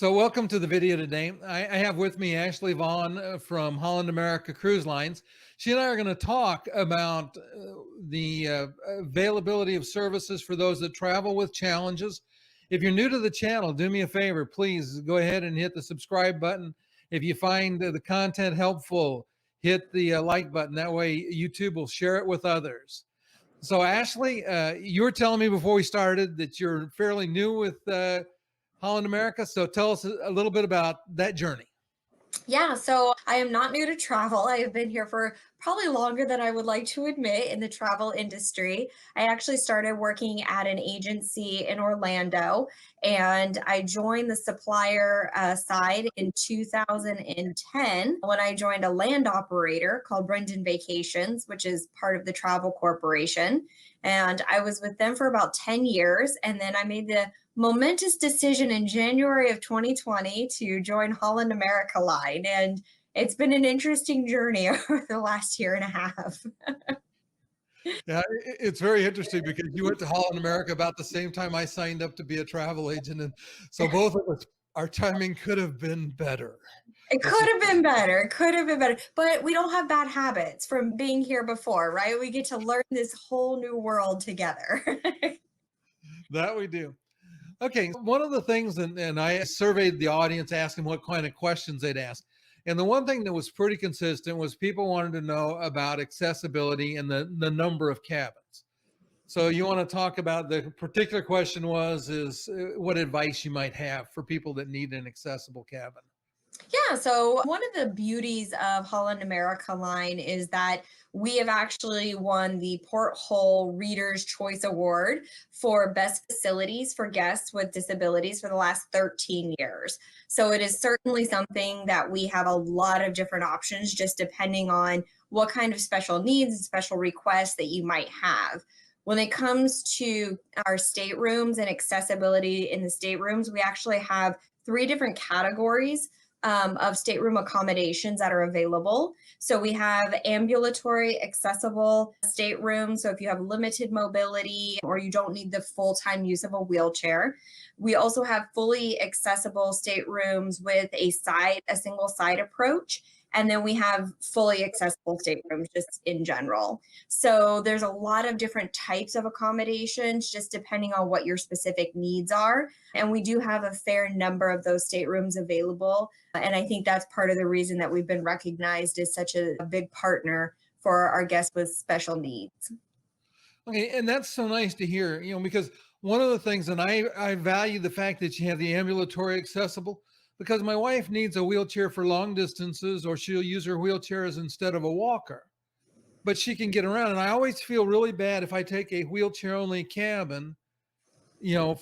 So welcome to the video today. I have with me Ashley Vaughn from Holland America Cruise Lines. She and I are going to talk about the availability of services for those that travel with challenges. If you're new to the channel, do me a favor, please go ahead and hit the subscribe button. If you find the content helpful, hit the like button. That way YouTube will share it with others. So Ashley, you were telling me before we started that you're fairly new with Holland America. So tell us a little bit about that journey. Yeah, so I am not new to travel. I have been here for probably longer than I would like to admit in the travel industry. I actually started working at an agency in Orlando, and I joined the supplier side in 2010 when I joined a land operator called Brendan Vacations, which is part of the Travel Corporation. And I was with them for about 10 years, and then I made the momentous decision in January of 2020 to join Holland America line. And it's been an interesting journey over the last year and a half. Yeah, it's very interesting because you went to Holland America about the same time I signed up to be a travel agent. And so both of us, our timing could have been better. It could have been better. It could have been better. But we don't have bad habits from being here before, right? We get to learn this whole new world together. That we do. Okay, one of the things, and I surveyed the audience asking what kind of questions they'd ask. And the one thing that was pretty consistent was people wanted to know about accessibility and the number of cabins. So you want to talk about the particular question is what advice you might have for people that need an accessible cabin? Yeah, so one of the beauties of Holland America line is that we have actually won the Porthole Reader's Choice Award for best facilities for guests with disabilities for the last 13 years. So it is certainly something that we have a lot of different options just depending on what kind of special needs and special requests that you might have. When it comes to our staterooms and accessibility in the staterooms, we actually have 3 different categories of stateroom accommodations that are available. So we have ambulatory accessible staterooms. So if you have limited mobility or you don't need the full-time use of a wheelchair. We also have fully accessible staterooms with a single side approach. And then we have fully accessible staterooms just in general. So there's a lot of different types of accommodations just depending on what your specific needs are. And we do have a fair number of those staterooms available. And I think that's part of the reason that we've been recognized as such a big partner for our guests with special needs. Okay, and that's so nice to hear, because one of the things, and I value the fact that you have the ambulatory accessible, because my wife needs a wheelchair for long distances, or she'll use her wheelchair as instead of a walker, but she can get around. And I always feel really bad if I take a wheelchair only cabin,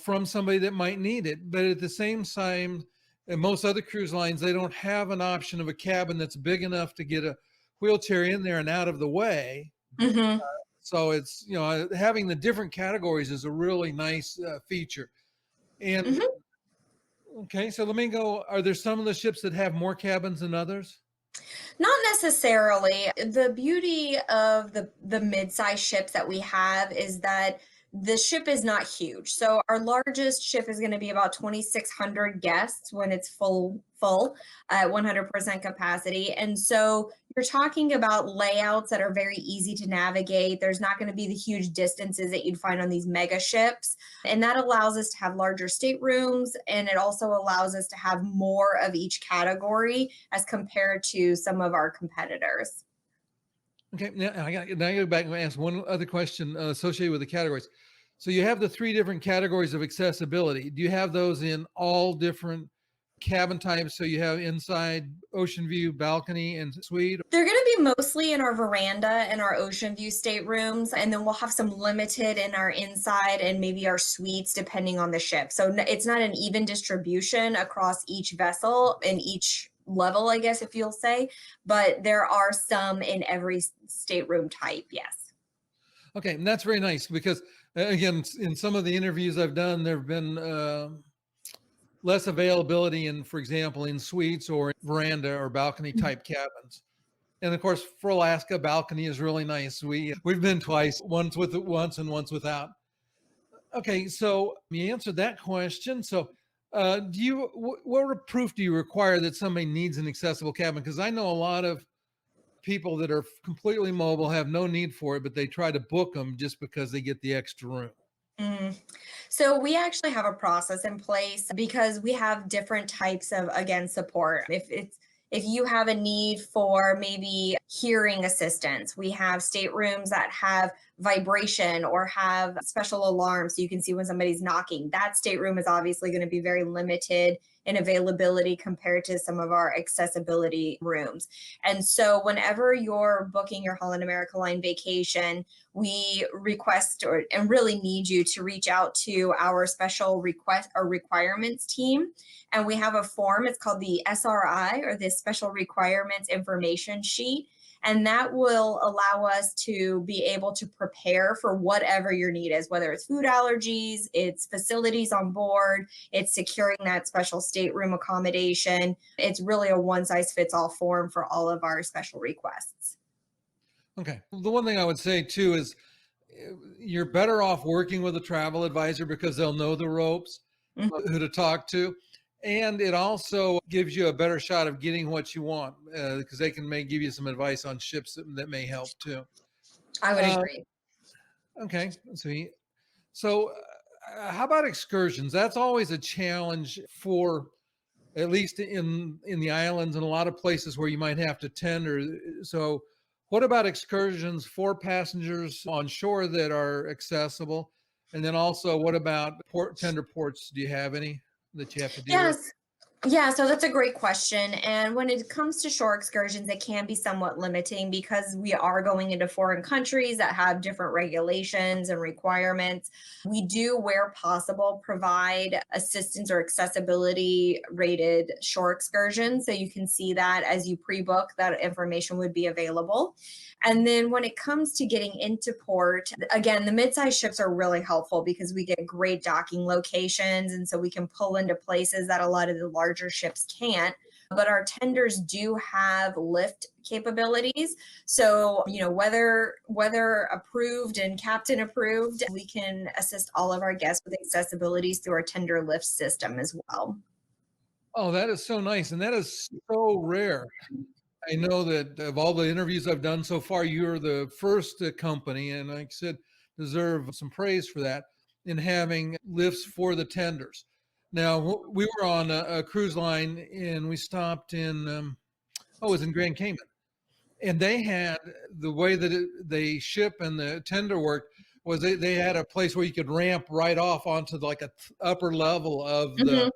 from somebody that might need it. But at the same time, in most other cruise lines, they don't have an option of a cabin that's big enough to get a wheelchair in there and out of the way. Mm-hmm. So it's, having the different categories is a really nice feature. And Mm-hmm. okay, so let me go. Are there some of the ships that have more cabins than others? Not necessarily. The beauty of the mid-size ships that we have is that the ship is not huge. So our largest ship is going to be about 2,600 guests when it's full at 100% capacity. And so you're talking about layouts that are very easy to navigate. There's not going to be the huge distances that you'd find on these mega ships. And that allows us to have larger staterooms. And it also allows us to have more of each category as compared to some of our competitors. Okay, now I got to go back and ask one other question associated with the categories. So you have the 3 different categories of accessibility. Do you have those in all different cabin types? So you have inside, ocean view, balcony, and suite? They're going to be mostly in our veranda and our ocean view staterooms, and then we'll have some limited in our inside and maybe our suites depending on the ship. So it's not an even distribution across each vessel and each level, I guess, if you'll say, but there are some in every stateroom type, yes. Okay, and that's very nice because, again, in some of the interviews I've done, there have been less availability in, for example, in suites or veranda or balcony type cabins. And of course, for Alaska, balcony is really nice. We've been twice, once and once without. Okay, so you answered that question. So What proof do you require that somebody needs an accessible cabin? Because I know a lot of people that are completely mobile have no need for it, but they try to book them just because they get the extra room. Mm. So we actually have a process in place because we have different types of, again, support. If you have a need for maybe hearing assistance, we have staterooms that have vibration or have special alarms so you can see when somebody's knocking. That stateroom is obviously going to be very limited in availability compared to some of our accessibility rooms. And so whenever you're booking your Holland America Line vacation, we request and really need you to reach out to our special request or requirements team. And we have a form, it's called the SRI, or the Special Requirements Information Sheet. And that will allow us to be able to prepare for whatever your need is, whether it's food allergies, it's facilities on board, it's securing that special stateroom accommodation. It's really a one size fits all form for all of our special requests. Okay. The one thing I would say too is you're better off working with a travel advisor because they'll know the ropes, Mhm. who to talk to. And it also gives you a better shot of getting what you want because they may give you some advice on ships that may help too. I would Uh, agree. okay. Sweet. So, how about excursions? That's always a challenge for at least in the islands and a lot of places where you might have to tender. So, what about excursions for passengers on shore that are accessible? And then also, what about tender ports? Do you have any that you have to deal with? Yes. Yeah, so that's a great question. And when it comes to shore excursions, it can be somewhat limiting because we are going into foreign countries that have different regulations and requirements. We do, where possible, provide assistance or accessibility rated shore excursions. So you can see that as you pre book, that information would be available. And then when it comes to getting into port, again, the mid-sized ships are really helpful because we get great docking locations. And so we can pull into places that a lot of the larger ships can't. But our tenders do have lift capabilities. So, whether approved and captain approved, we can assist all of our guests with accessibilities through our tender lift system as well. Oh, that is so nice. And that is so rare. I know that of all the interviews I've done so far, you're the first company, and like I said, deserve some praise for that in having lifts for the tenders. Now, we were on a cruise line and we stopped in, it was in Grand Cayman, and they had the way that they ship and the tender worked was they had a place where you could ramp right off onto like a upper level of the, Mhm.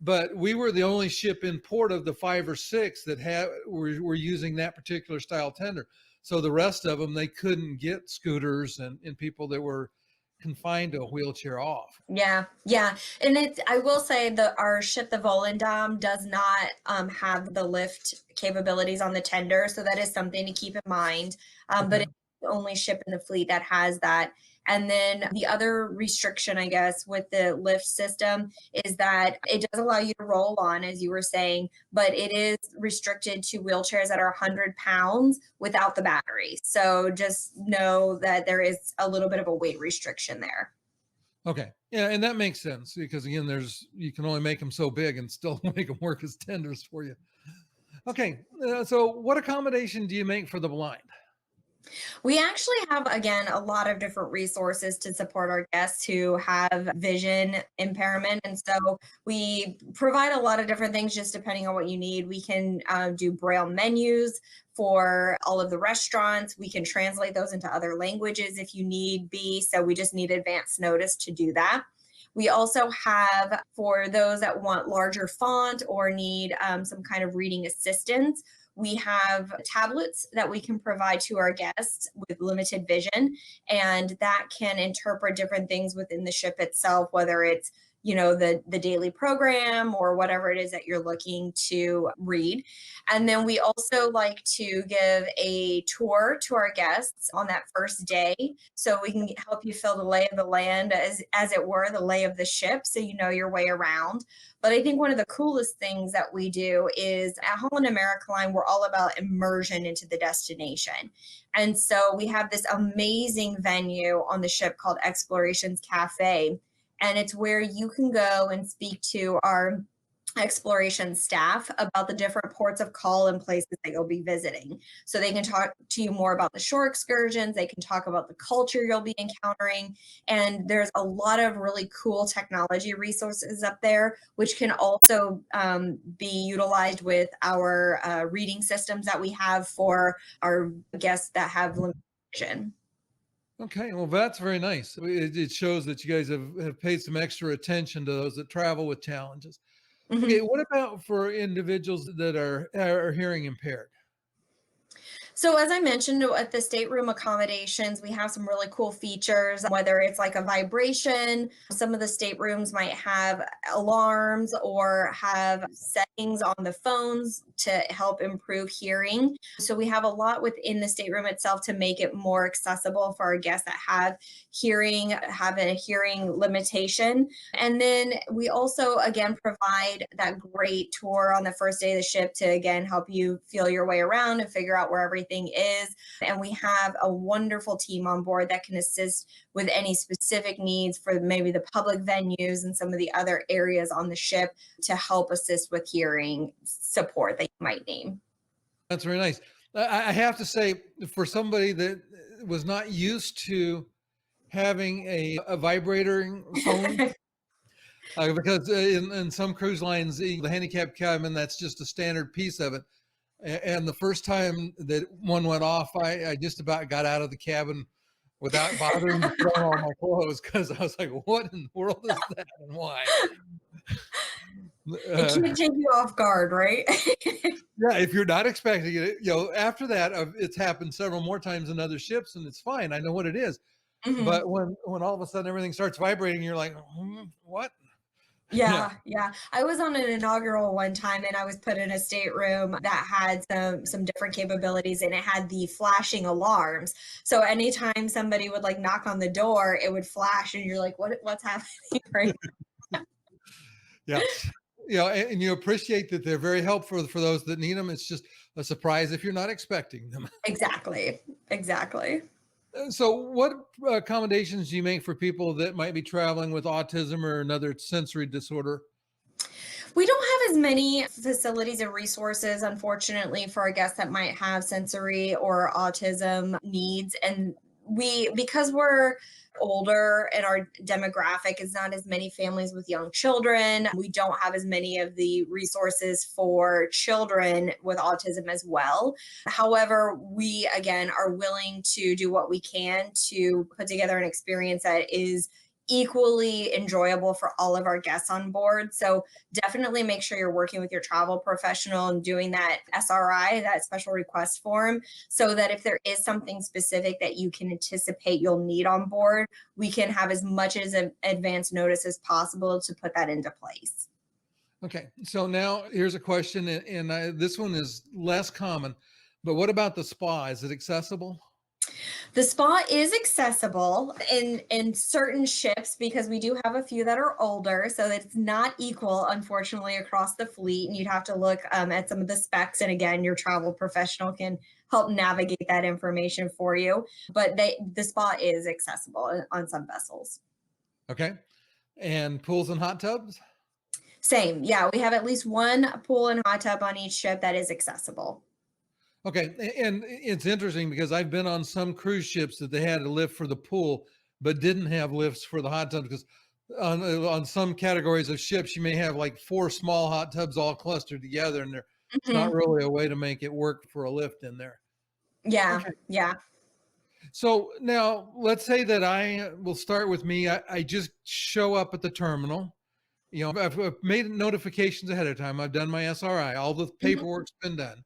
but we were the only ship in port of the 5 or 6 that were using that particular style tender. So the rest of them, they couldn't get scooters and people that were confined to a wheelchair off. Yeah, yeah, and I will say that our ship, the Volendam, does not have the lift capabilities on the tender, so that is something to keep in mind. But Okay. it's the only ship in the fleet that has that. And then the other restriction, I guess, with the lift system is that it does allow you to roll on, as you were saying, but it is restricted to wheelchairs that are 100 pounds without the battery. So just know that there is a little bit of a weight restriction there. Okay. Yeah, and that makes sense because again, you can only make them so big and still make them work as tenders for you. Okay. So what accommodation do you make for the blind? We actually have, again, a lot of different resources to support our guests who have vision impairment. And so we provide a lot of different things just depending on what you need. We can do Braille menus for all of the restaurants. We can translate those into other languages if you need be. So we just need advance notice to do that. We also have, for those that want larger font or need some kind of reading assistance, we have tablets that we can provide to our guests with limited vision, and that can interpret different things within the ship itself, whether it's the daily program or whatever it is that you're looking to read. And then we also like to give a tour to our guests on that first day so we can help you feel the lay of the land, as it were, the lay of the ship, so you know your way around. But I think one of the coolest things that we do is at Holland America Line, we're all about immersion into the destination. And so we have this amazing venue on the ship called Explorations Cafe. and it's where you can go and speak to our exploration staff about the different ports of call and places that you'll be visiting. So they can talk to you more about the shore excursions, they can talk about the culture you'll be encountering, and there's a lot of really cool technology resources up there, which can also be utilized with our reading systems that we have for our guests that have limited vision. Okay, well, that's very nice. It shows that you guys have paid some extra attention to those that travel with challenges. Okay, Mhm. what about for individuals that are hearing impaired? So as I mentioned, at the stateroom accommodations, we have some really cool features, whether it's like a vibration. Some of the staterooms might have alarms or have settings on the phones to help improve hearing. So we have a lot within the stateroom itself to make it more accessible for our guests that have a hearing limitation. And then we also, again, provide that great tour on the first day of the ship to, again, help you feel your way around and figure out where everything is. And we have a wonderful team on board that can assist with any specific needs for maybe the public venues and some of the other areas on the ship to help assist with hearing support that you might need. That's very nice. I have to say, for somebody that was not used to having a vibrating phone, because in some cruise lines, the handicap cabin, that's just a standard piece of it. And the first time that one went off, I just about got out of the cabin without bothering to put on all my clothes because I was like, "What in the world is that, and why?" It Uh, can't take you off guard, right? yeah, if you're not expecting it, after that, it's happened several more times in other ships, and it's fine. I know what it is. Mhm. But when all of a sudden everything starts vibrating, you're like, "What?" Yeah, Yeah. I was on an inaugural one time and I was put in a stateroom that had some different capabilities and it had the flashing alarms. So anytime somebody would like knock on the door, it would flash and you're like, what's happening right yes. And you appreciate that they're very helpful for those that need them. It's just a surprise if you're not expecting them. Exactly. Exactly. So, what accommodations do you make for people that might be traveling with autism or another sensory disorder? We don't have as many facilities and resources, unfortunately, for our guests that might have sensory or autism needs. And because we're older and our demographic is not as many families with young children, we don't have as many of the resources for children with autism as well. However, we again are willing to do what we can to put together an experience that is equally enjoyable for all of our guests on board. So definitely make sure you're working with your travel professional and doing that SRI, that special request form, so that if there is something specific that you can anticipate you'll need on board, we can have as much as an advance notice as possible to put that into place. Okay, so now here's a question, and this one is less common, but what about the spa? Is it accessible? The spa is accessible in certain ships because we do have a few that are older, so it's not equal, unfortunately, across the fleet. And you'd have to look at some of the specs. And again, your travel professional can help navigate that information for you. But the spa is accessible on some vessels. Okay, and pools and hot tubs? Same, yeah. We have at least one pool and hot tub on each ship that is accessible. Okay, and it's interesting because I've been on some cruise ships that they had a lift for the pool, but didn't have lifts for the hot tubs because on some categories of ships you may have like four small hot tubs all clustered together, and there's not Mhm. really a way to make it work for a lift in there. Yeah, Okay, yeah. so now let's say that I will start with me. I just show up at the terminal. I've made notifications ahead of time. I've done my SRI. All the Mhm. paperwork's been done.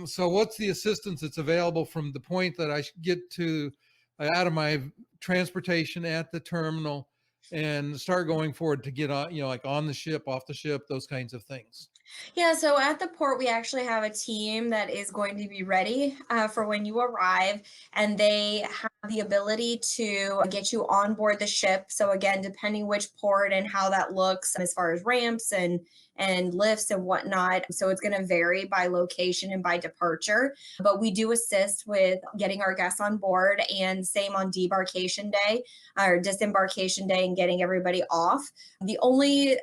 So what's the assistance that's available from the point that I get to out of my transportation at the terminal and start going forward to get on, like on the ship, off the ship, those kinds of things? Yeah, so at the port, we actually have a team that is going to be ready for when you arrive, and they have the ability to get you on board the ship. So, again, depending which port and how that looks as far as ramps and lifts and whatnot. So it's going to vary by location and by departure. But we do assist with getting our guests on board, and same on debarkation day or disembarkation day and getting everybody off. The only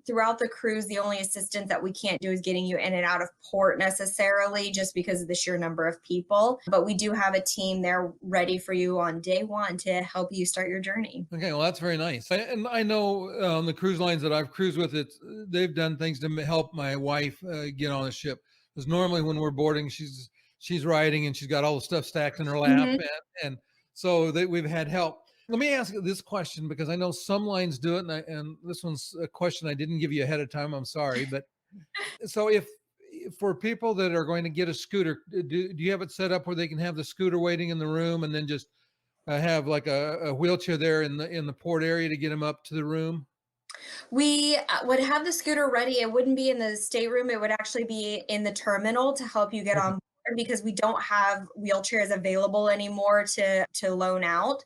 throughout the cruise, the only assistance that we can't do is getting you in and out of port necessarily, just because of the sheer number of people. But we do have a team there ready for you on day one to help you start your journey. Okay, well, that's very nice. And I know on the cruise lines that I've cruised with, they've done things to help my wife get on the ship. Because normally when we're boarding, she's riding and she's got all the stuff stacked in her lap, Mhm. and so we've had help. Let me ask this question because I know some lines do it, and this one's a question I didn't give you ahead of time. I'm sorry, but so if for people that are going to get a scooter, do you have it set up where they can have the scooter waiting in the room and then just have like a wheelchair there in the port area to get them up to the room? We would have the scooter ready. It wouldn't be in the stateroom. It would actually be in the terminal to help you get Okay. on board, because we don't have wheelchairs available anymore to loan out.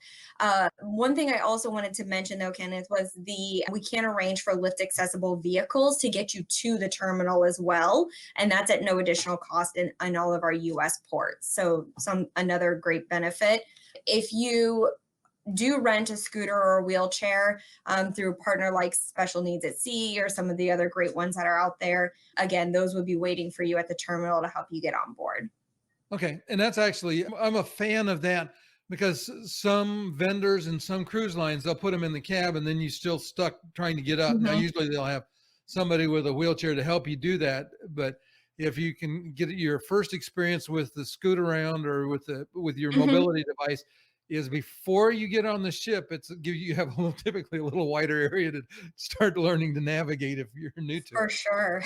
One thing I also wanted to mention though, Kenneth, was we can arrange for lift accessible vehicles to get you to the terminal as well, and that's at no additional cost in all of our U.S. ports. So another great benefit. If you do rent a scooter or a wheelchair through a partner like Special Needs at Sea or some of the other great ones that are out there, again, those would be waiting for you at the terminal to help you get on board. Okay. And that's actually, I'm a fan of that because some vendors and some cruise lines, they'll put them in the cab and then you still stuck trying to get up. Now, Mhm. usually they'll have somebody with a wheelchair to help you do that. But if you can get your first experience with the scoot around or with your Mhm. mobility device is before you get on the ship, you have typically a little wider area to start learning to navigate if you're new to For it. sure.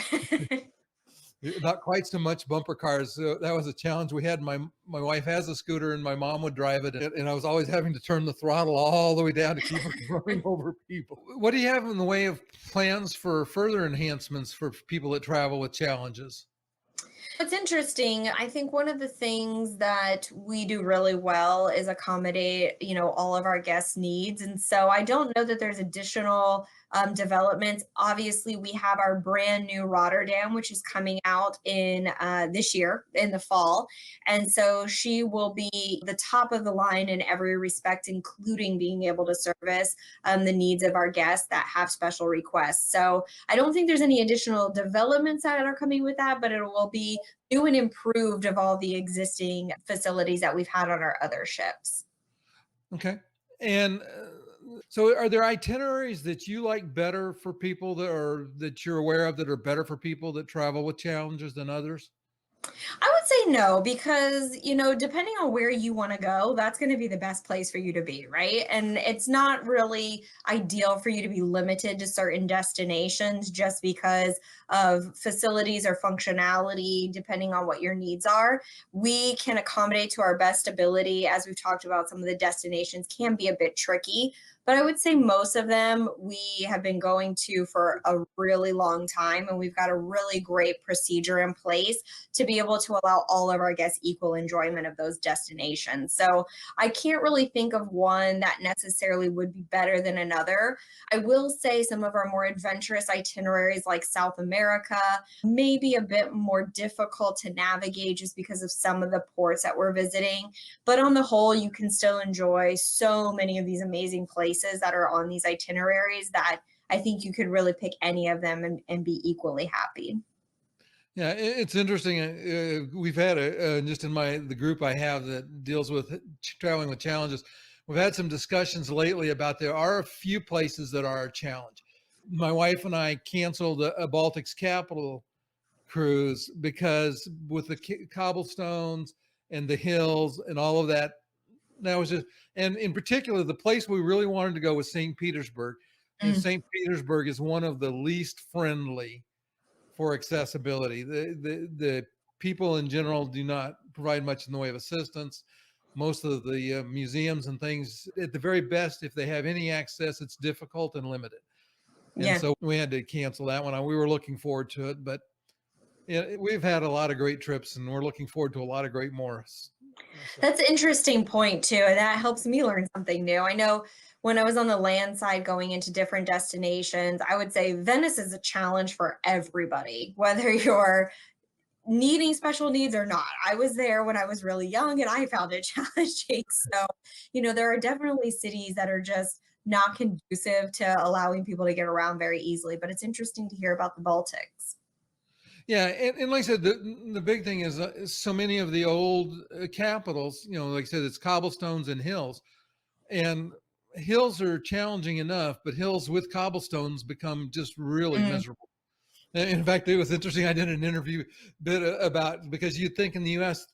Not quite so much bumper cars. So that was a challenge we had. My wife has a scooter, and my mom would drive it, and I was always having to turn the throttle all the way down to keep her from running over people. What do you have in the way of plans for further enhancements for people that travel with challenges? It's interesting. I think one of the things that we do really well is accommodate, all of our guests' needs. And so I don't know that there's additional developments. Obviously, we have our brand new Rotterdam, which is coming out in this year in the fall. And so she will be the top of the line in every respect, including being able to service the needs of our guests that have special requests. So I don't think there's any additional developments that are coming with that, but it will be new and improved of all the existing facilities that we've had on our other ships. Okay. And so, are there itineraries that you like better for people that you're aware of that are better for people that travel with challenges than others? I would say no, because, depending on where you want to go, that's going to be the best place for you to be, right? And it's not really ideal for you to be limited to certain destinations just because of facilities or functionality, depending on what your needs are. We can accommodate to our best ability. As we've talked about, some of the destinations can be a bit tricky, but I would say most of them we have been going to for a really long time, and we've got a really great procedure in place to be able to allow all of our guests equal enjoyment of those destinations. So I can't really think of one that necessarily would be better than another. I will say some of our more adventurous itineraries like South America may be a bit more difficult to navigate just because of some of the ports that we're visiting. But on the whole, you can still enjoy so many of these amazing places that are on these itineraries that I think you could really pick any of them and be equally happy. Yeah, it's interesting. We've had just in the group I have that deals with traveling with challenges. We've had some discussions lately about there are a few places that are a challenge. My wife and I canceled a Baltic's capital cruise because with the cobblestones and the hills and all of that, that was just, and in particular, the place we really wanted to go was St. Petersburg. And Mm, St. Petersburg is one of the least friendly for accessibility. The people in general do not provide much in the way of assistance. Most of the museums and things, at the very best, if they have any access, it's difficult and limited. And yeah. so we had to cancel that one. We were looking forward to it, but yeah, we've had a lot of great trips, and we're looking forward to a lot of great more. So That's an interesting point too, and that helps me learn something new. I know when I was on the land side going into different destinations, I would say Venice is a challenge for everybody, whether you're needing special needs or not. I was there when I was really young and I found it challenging. So, there are definitely cities that are just not conducive to allowing people to get around very easily, but it's interesting to hear about the Baltics. Yeah, and like I said, the big thing is so many of the old capitals, like I said, it's cobblestones and hills, and hills are challenging enough, but hills with cobblestones become just really Mm, miserable. In fact, it was interesting. I did an interview bit about, because you'd think in the U.S.,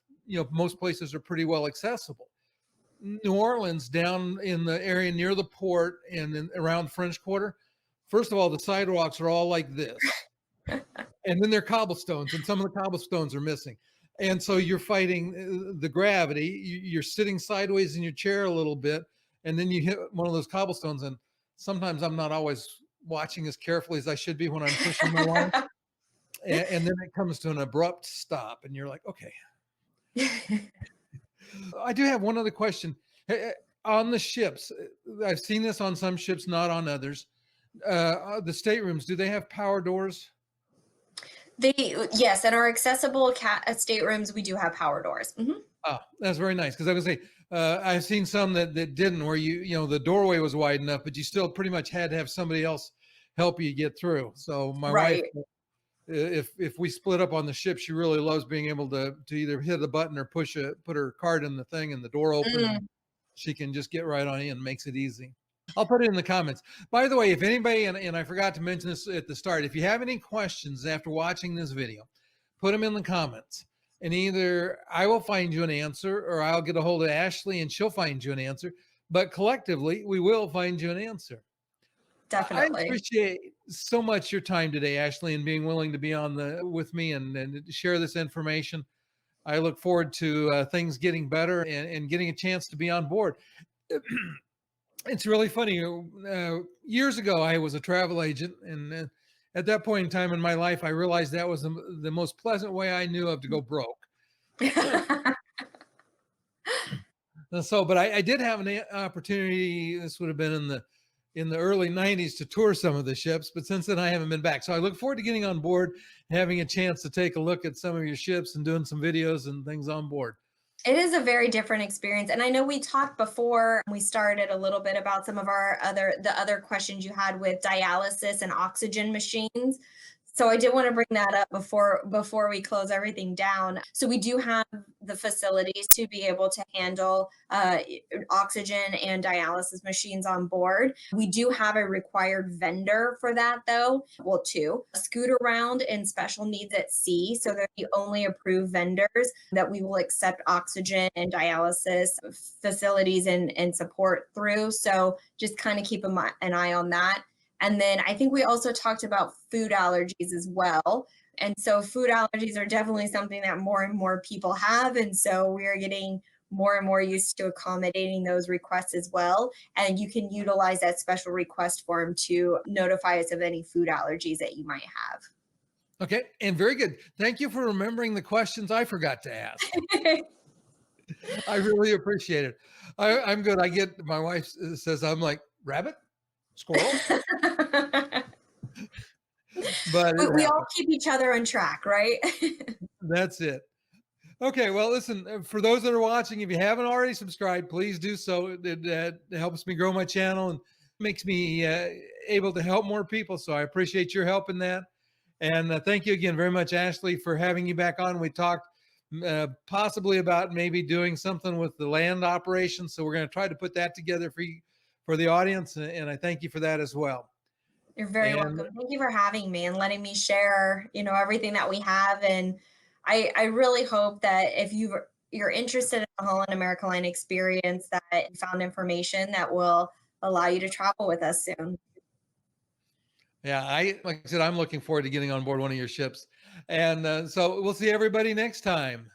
most places are pretty well accessible. New Orleans, down in the area near the port and then around French Quarter, first of all, the sidewalks are all like this, and then they're cobblestones, and some of the cobblestones are missing. And so you're fighting the gravity. You're sitting sideways in your chair a little bit, and then you hit one of those cobblestones. And sometimes I'm not always watching as carefully as I should be when I'm pushing my line. And then it comes to an abrupt stop, and you're like, okay. I do have one other question. On the ships, I've seen this on some ships, not on others. The staterooms, do they have power doors? Yes, in our accessible staterooms, we do have power doors. Oh, that's very nice. Because I was going to say, I've seen some that didn't, where the doorway was wide enough, but you still pretty much had to have somebody else help you get through. So my wife, Right. if we split up on the ship, she really loves being able to either hit a button or put her card in the thing and the door open, and Mm. she can just get right on in. Makes it easy. I'll put it in the comments. By the way, if anybody, and I forgot to mention this at the start, if you have any questions after watching this video, put them in the comments. And either I will find you an answer, or I'll get a hold of Ashley and she'll find you an answer. But collectively, we will find you an answer. I Definitely. appreciate so much your time today, Ashley, and being willing to be on with me and share this information. I look forward to things getting better and getting a chance to be on board. It's really funny. Years ago, I was a travel agent, and at that point in time in my life, I realized that was the most pleasant way I knew of to go broke. So, but I did have an opportunity. This would have been in the early '90s, to tour some of the ships, but since then I haven't been back. So I look forward to getting on board, having a chance to take a look at some of your ships and doing some videos and things on board. It is a very different experience. And I know we talked before we started a little bit about some of the other questions you had with dialysis and oxygen machines. So I did want to bring that up before we close everything down. So we do have the facilities to be able to handle oxygen and dialysis machines on board. We do have a required vendor for that, though. Well, two: Scoot Around and Special Needs at Sea. So they're the only approved vendors that we will accept oxygen and dialysis facilities and support through. So just kind of keep an eye on that. And then I think we also talked about food allergies as well. And so food allergies are definitely something that more and more people have. And so we are getting more and more used to accommodating those requests as well. And you can utilize that special request form to notify us of any food allergies that you might have. Okay, and very good. Thank you for remembering the questions I forgot to ask. I really appreciate it. I'm good. My wife says I'm like rabbit, squirrel, but it We all happens. keep each other on track, right? That's it. Okay, well, listen, for those that are watching, if you haven't already subscribed, please do so. It helps me grow my channel and makes me able to help more people. So I appreciate your help in that. And thank you again very much, Ashley, for having you back on. We talked possibly about maybe doing something with the land operation. So we're going to try to put that together for you, for the audience. And I thank you for that as well. You're very And welcome. Thank you for having me and letting me share, everything that we have. And I really hope that if you're interested in the Holland America Line experience, that you found information that will allow you to travel with us soon. yeah, like I said, I'm looking forward to getting on board one of your ships. And so we'll see everybody next time.